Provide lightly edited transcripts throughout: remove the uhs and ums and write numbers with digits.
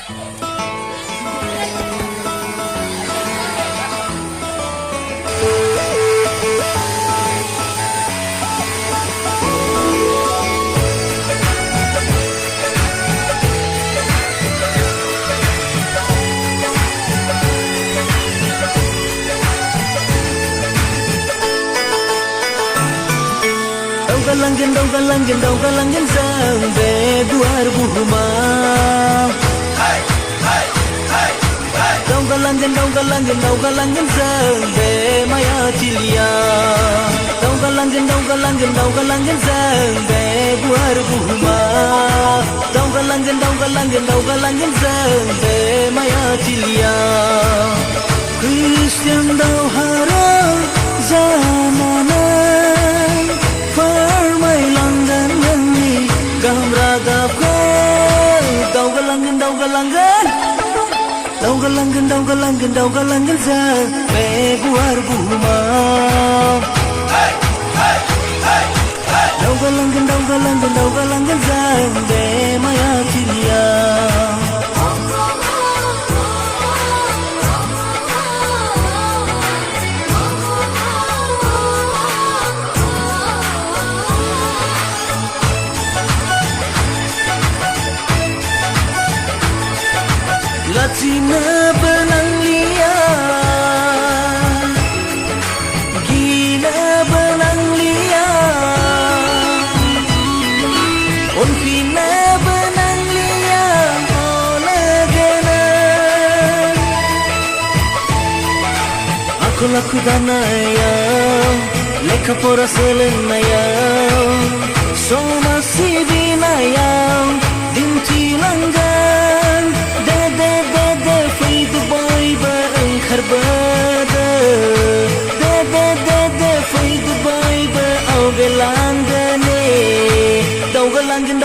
Daw galangin sampai buar buhuma. Daw galangin sampai maya cilia. Daw galangin sampai buar buhuma. Daw galangin sampai maya cilia. Christian daw harap zamana. Daw galangin sampai buar buhuma. Daw galangin sampai maya cilia. Latina benang liar, gila benang liar, onfina benang liar, oleh genan. Aku laku danaya, leka pora selenaya, so masih binayang, dinti langgan. Kharbada da fai Dubai ba au gelangane. Daw galangin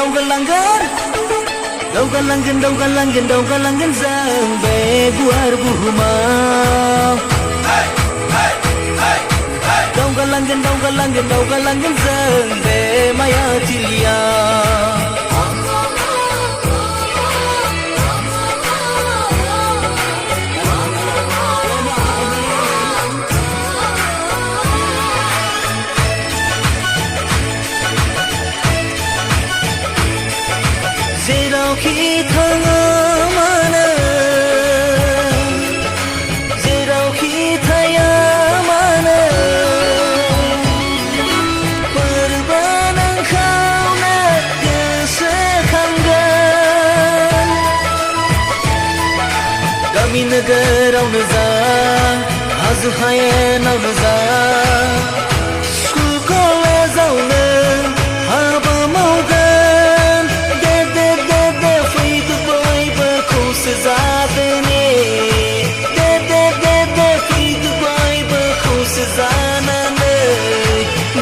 sampai buar buhuma. Daw galangin sampai maya cilia. Kita mana, zero kita yang mana, perbanan kau nak kesekanggan. Kami negara unaza, azuhayan unaza, sukole zaune, haba maugan. Sezadane, de fui Dubai berkau sezanane.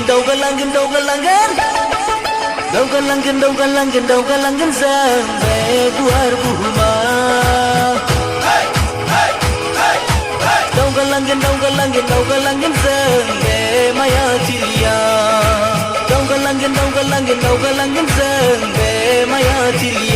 Daw galangin sampai buar buhuma. Daw galangin sampai maya cilia. Daw galangin sampai maya cilia.